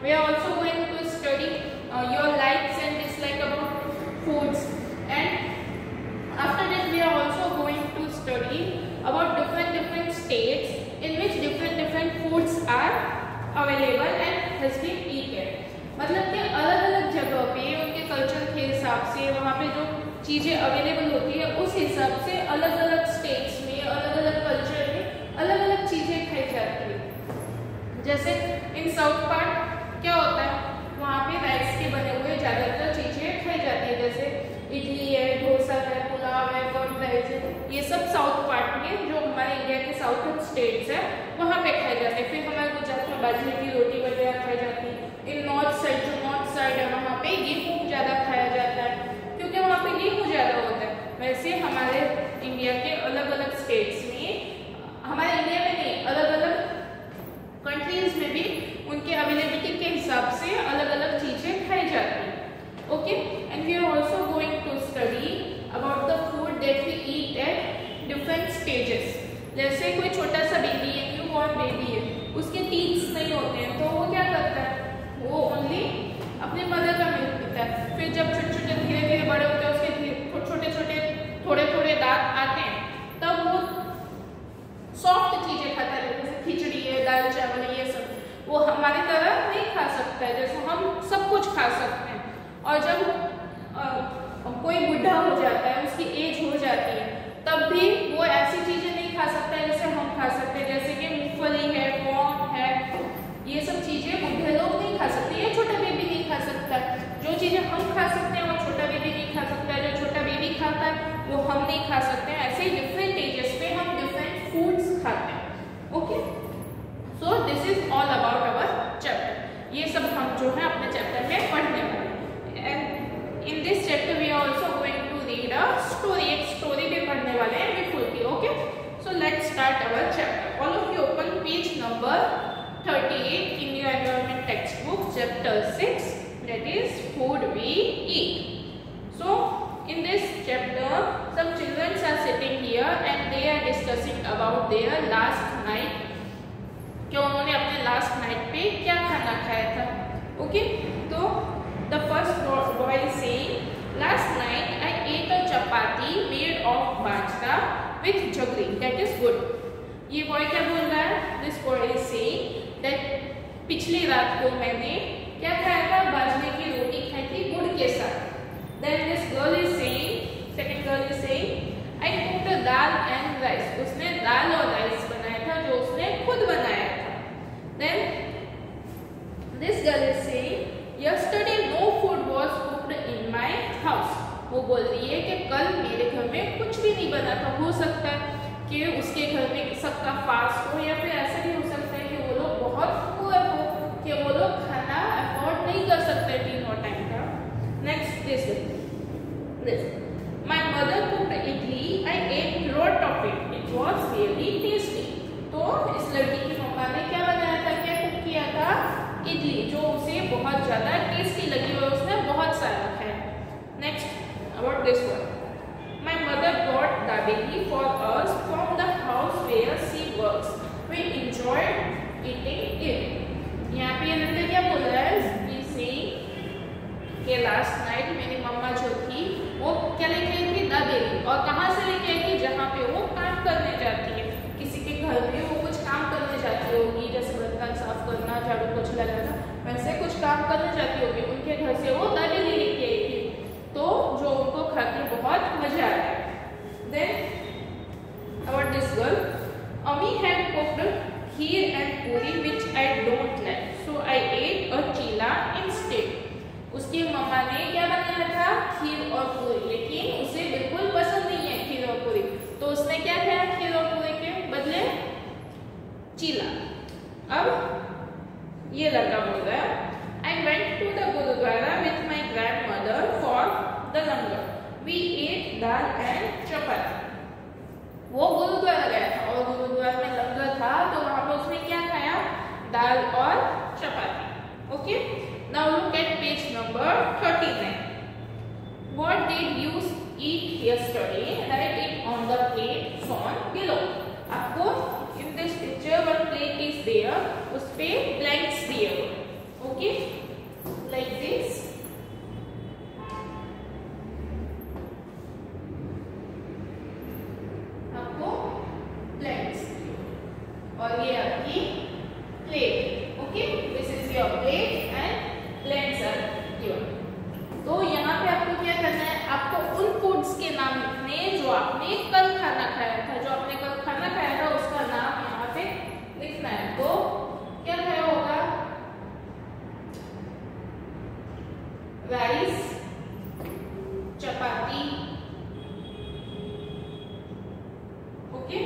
We are also going to study your likes and dislike about foods, and after that we are also going to study about different states in which different foods are available and has been eaten. मतलब कि अलग अलग जगह पे उनके culture के हिसाब से वहाँ पे जो चीज़ें अवेलेबल होती है उस हिसाब से अलग अलग स्टेट्स में अलग अलग कल्चर में अलग अलग चीज़ें खाई जाती है। जैसे इन साउथ पार्ट क्या होता है, वहाँ पे राइस के बने हुए ज़्यादातर चीज़ें खाई जाती है, जैसे इडली है, डोसा है, पुलाव है, कर्ड राइस है, ये सब साउथ पार्ट में जो हमारे इंडिया के साउथर्न स्टेट्स है वहाँ पे खाए जाते हैं। फिर हमारे गुजरात में बाजरे की रोटी वगैरह खाई जाती है। इन नॉर्थ साइड जो नॉर्थ साइड है वहाँ पे गेहूँ ज़्यादा खाया जाता है क्योंकि वहाँ पे गेहूँ ज़्यादा होता है। वैसे हमारे इंडिया के अलग अलग स्टेट्स में, हमारे इंडिया में नहीं, अलग अलग कंट्रीज में भी उनके अवेलेबिलिटी के हिसाब से अलग अलग चीज़ें खाई जाती हैं। Okay, and we are also going to study about the food that we eat at different stages. जैसे कोई छोटा सा बेबी है, न्यू बॉर्न बेबी है, उसके टीथ्स नहीं होते हैं तो वो क्या करता है, वो ओनली अपने मदर का मिल्क पीता है। फिर जब छोटे छोटे धीरे धीरे बड़े होते हैं, उसके छोटे छोटे थोड़े थोड़े दांत आते हैं, तब वो सॉफ्ट चीजें खाता है, जैसे खिचड़ी है, दाल चावल है, ये सब वो हमारी तरह नहीं खा सकता है, जैसे हम सब कुछ खा सकते हैं। और जब कोई बुढ़ा हो जाता है, उसकी एज हो जाती है, तब भी वो ऐसी चीजें नहीं खा सकता है जैसे हम खा सकते हैं, जैसे कि मूंगफली है, कॉर्न है, ये सब चीजें बुढ़े लोग नहीं खा सकते, ये छोटा बेबी नहीं खा सकता। जो चीजें हम खा सकते हैं वो छोटा बेबी नहीं खा सकता है, जो छोटा बेबी खाता है वो हम नहीं खा सकते हैं। ऐसे ही डिफरेंट एजेस पे हम डिफरेंट फूड्स खाते हैं। Okay, so this is all about our chapter. ये सब हम जो है अपने चैप्टर में पढ़ने वाले हैं। And in this chapter we are also going to read a story. एक स्टोरी भी पढ़ने वाले हैं बिल्कुल भी। Okay, so let's start our chapter. All of you open page number 38 in your environment textbook, chapter 6, that is food we eat. So in this chapter some children are sitting here and they are discussing about their last night, कि उन्होंने अपने last night पे क्या खाना खाया था। Okay, तो the first boy is saying, last night I ate a chapati made of bajra with jaggery, that is good. ये बॉय क्या बोल रहा है? This boy is saying that पिछली रात को मैंने क्या खाया था, बाजरे की रोटी खाई थी गुड़ के साथ। Then this girl is saying, second girl is saying, I cooked dal and rice, उसने दाल और राइस बनाया था जो उसने खुद बनाया था। Then this girl is saying, yesterday no food was cooked in my house, वो बोल रही है कि कल मेरे घर में कुछ भी नहीं बना था। हो सकता है कि उसके घर में सबका फास्ट हो, या फिर ऐसा भी हो सकता है कि वो लोग बहुत पुअर हो, कि वो लोग खाना अफोर्ड नहीं कर सकते तीनों टाइम का। Next this my mother cooked idli, I ate lot of it, it was really tasty. तो इस लड़की की मम्मा ने क्या बनाया था, क्या कुक किया था, इडली, जो उसे बहुत ज्यादा टेस्टी लगी और उसने बहुत सारा खाया। Next about this one, my mother brought dabeli for us from the house where she works, we enjoyed eating it। यहाँ पे ये लड़का क्या बोल रहा है, he saying कि लास्ट नाइट मेरी मम्मा जो थी वो क्या लेके आई थी, दाबेली, और कहाँ से लेके आई थी, जहाँ पे वो काम करने जाती है, किसी के घर में वो कुछ काम करने जाती होगी, जैसे बर्तन साफ करना, झाड़ू पोछा लगाना, वैसे कुछ काम करने जाती होगी, उनके घर से वो दाबेली लेके आई थी, तो जो उनको खाकर बहुत मजा आया। Then about this girl, Ami had cooked kheer and puri which I don't like, so I ate a chila instead। उसकी मम्मा ने क्या बनाया था, खीर और पूरी, लेकिन उसे बिल्कुल पसंद नहीं है खीर और पूरी, तो उसने क्या खाया, खीर और पूरी के बदले चीला। अब ये लड़का बोल रहा है, I went to the Gurudwara with my grandmother for the langar, we ate dal and chapati। वो गुरुद्वारा गया था और गुरुद्वारा में लंगर था, तो वहां पर उसने क्या खाया, दाल और चपाती। Okay, now look at page number 39। What did you eat yesterday? Write it on the plate shown below। आपको in this picture one plate is there, उस पे blanks दिए हुए। Okay, like this. आपको plates और ये आपकी plate. Okay, this is your plate and plates are given. तो यहाँ पे आपको क्या करना है, आपको उन फूड्स के नाम लिखने जो आपने कल खाना खाया था, जो आपने कल खाना खाया था उसका नाम यहाँ पे लिखना है। तो क्या खाया होगा, राइस, चपाती, ओके,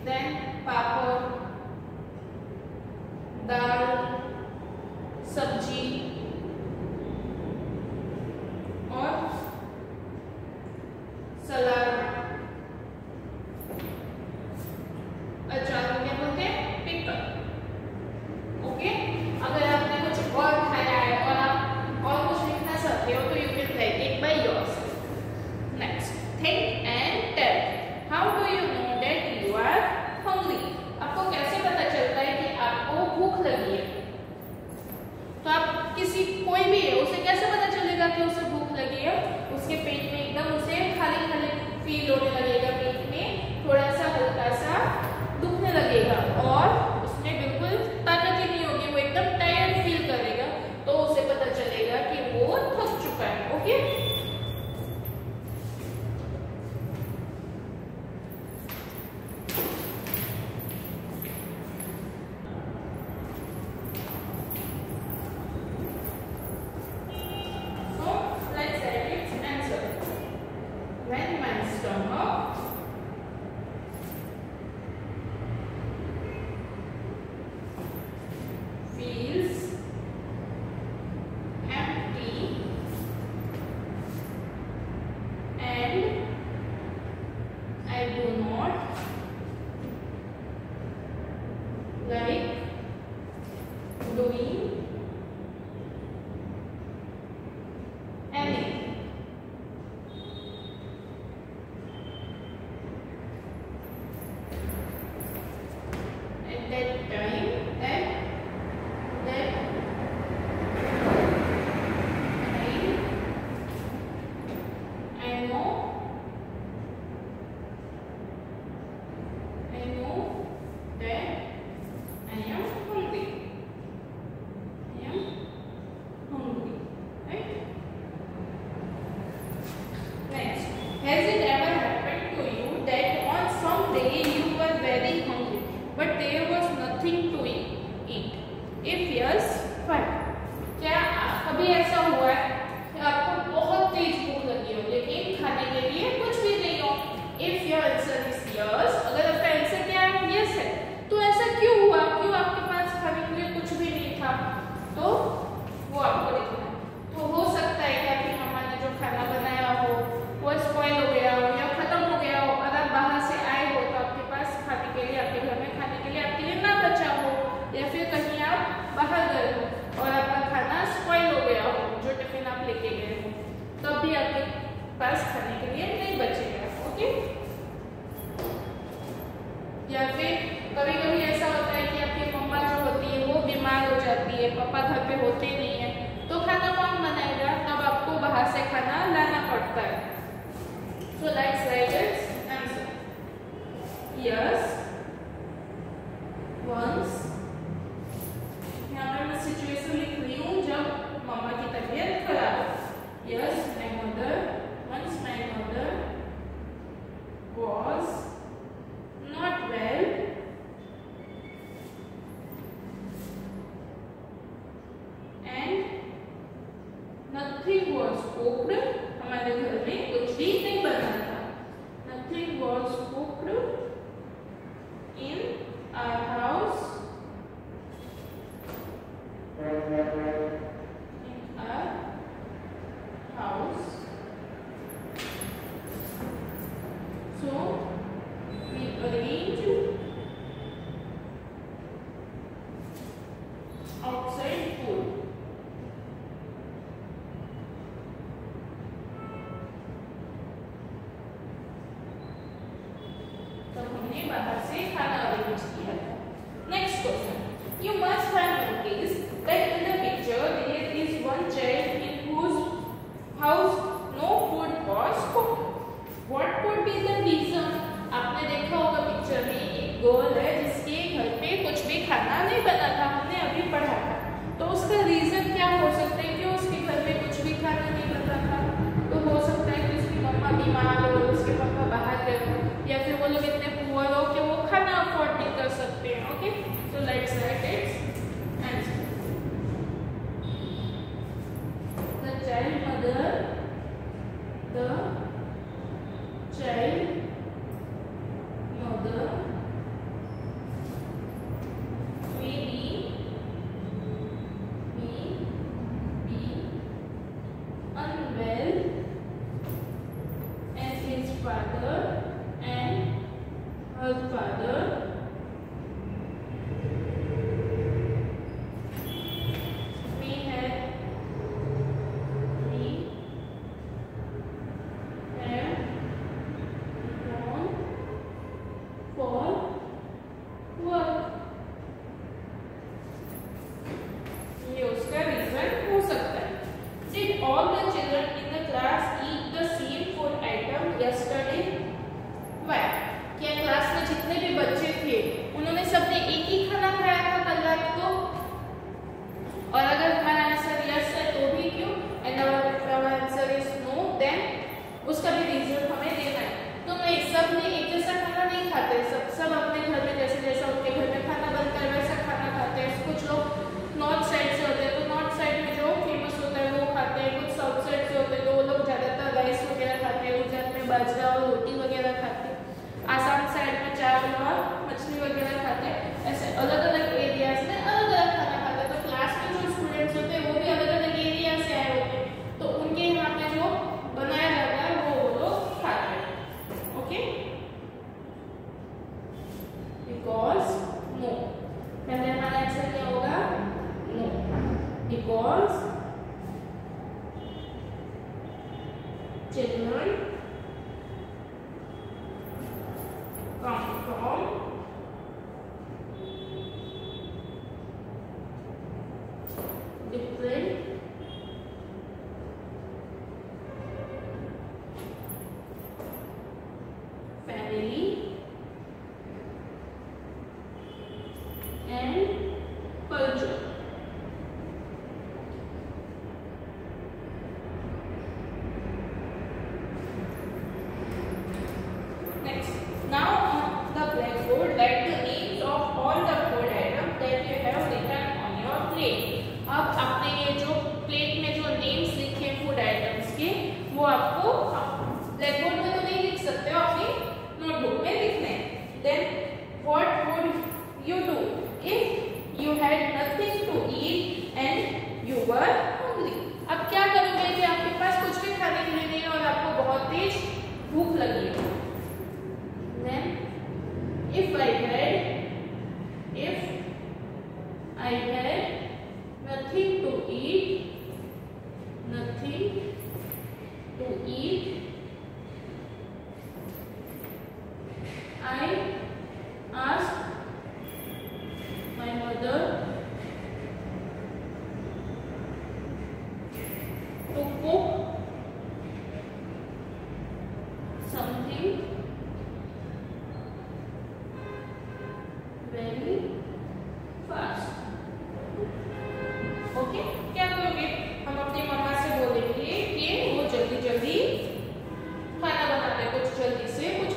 देन पापड़, दाल, सब्जी और सलाद, अचार को क्या बोलते हैं, पिकल। ओके, अगर आपने कुछ और खाया है और आप और कुछ लिखना चाहते हो तो you can write it by yourself. Next, think and tell. How do you know that you are hungry? आपको कैसे पता चलता है कि आपको भूख लगी है? तो आप किसी कोई भी है उसे कैसे पता चलेगा कि उसे भूख लगी है? उसके पेट में एकदम उसे खाली खाली फील होने लगेगा, पेट में थोड़ा सा हल्का सा दुखने लगेगा और उसमें बिल्कुल ताकत ही नहीं होगी, वो एकदम टायर्ड फील करेगा। तो उसे पता चलेगा कि वो थक चुका है। Okay, when my stomach feels empty and I do not like doing anything. At that time, I know that I am hungry. I am hungry, right? Next, has it ever happened to you that on some day you were very hungry but there was nothing to eat? If yes, why? क्या कभी ऐसा हुआ है कि आपको बहुत तेज भूख लगी हो लेकिन खाने के लिए कुछ भी नहीं हो? If your answer is yes, अगर आपका आंसर क्या है, yes है, तो ऐसा क्यों हुआ? क्यों आपके पास खाने के लिए कुछ भी नहीं था? तो वो आपको लिखना है। तो हो सकता है कि आपकी मम्मा ने जो खाना बनाया हो वो स्पॉइल हो गया हो या खत्म हो गया हो, और आप बाहर से आए हो तो आपके पास खाने के लिए, आपके घर में खाने के लिए आपके लिए ना बचा हो, या फिर कहीं आप बाहर गए हो और आपका खाना स्पॉइल हो गया हो, जो टिफिन आप लेके गए हो, तब भी आपके पास खाने के लिए नहीं बचेगा। ओके, या फिर कभी कभी ऐसा होता है कि आपकी मम्मा जो होती है वो बीमार हो जाती है, पापा घर पे होते नहीं है, तो खाना कौन बनाएगा? तब आपको बाहर से खाना लाना पड़ता है। So let's write its answer. Yes, once. यहाँ पे मैं सिचुएशन लिख रही हूँ जब मम्मा की तबीयत खराब है। Yes, my mother. Once my mother was not well and nothing was cooked. हमारे घर में कुछ भी नहीं बना था। Nothing was cooked in our house. In our house. So we arranged outside food. तो हमने बाहर से खाना अरेंज किया था। Next question, you must have noticed that in the picture बीमार हो, उसके पापा बाहर गए हो, या फिर वो लोग इतने पुअर हो कि वो खाना अफोर्ड नहीं कर सकते हैं. Okay, so let's write it's answer. The child mother, the child mother may be unwell, and his father and her father may have gone for work. ये उसका रीजन हो सकता है. Did all the children in the class eat the same food item yesterday? Why? क्या class में जितने भी बच्चे थे उन्होंने सबने एक ही खाना खाया था कल रात को? और अगर हमारा आंसर यस है तो भी क्यों? And our answer is no, then उसका भी रीजन हमें देना है. तो नहीं, सब ने एक जैसा खाना नहीं खाते. सब अपने घर में जैसे जैसा उनके घर में खाना बनता है वैसा खाना खाते हैं. कुछ लोग नॉर्थ साइड से होते हैं तो नॉर्थ साइड में जो फेमस होता है वो खाते हैं. कुछ साउथ साइड से होते हैं तो वो लोग ज्यादातर राइस वगैरह खाते हैं. गुजरात में बाजरा और रोटी वगैरह खाते हैं. आसाम साइड में चावल और मछली वगैरह खाते हैं. ऐसे अलग अलग एरियाज में अलग अलग खाना खाते हैं. तो क्लास में जो स्टूडेंट्स होते हैं वो भी अलग अलग एरिया से आए होते हैं. तो उनके यहाँ पे जो बनाया जाता है वो लोग खाते हैं. Okay, because no. पहले हमारा आंसर क्या होगा? No. Because children come from different family and culture. Next, now on the blackboard, write the names of all the food items that you have written on your plate. अब आपने ये जो plate में जो names लिखे food items के वो आपको ब्लैकबोर्ड में तो नहीं लिख सकते हो, अपनी नोटबुक में लिखने हैं. Then what would you do if you had nothing to eat and you were hungry? अब क्या करोगे कि आपके पास कुछ भी खाने के लिए नहीं है और आपको बहुत तेज भूख लगी है? Then if I had nothing to eat, I asked my mother to cook something very fast. Okay, क्या करोगे? हम अपनी मम्मा से बोलेंगे कि वो जल्दी जल्दी खाना बना दे, कुछ जल्दी से कुछ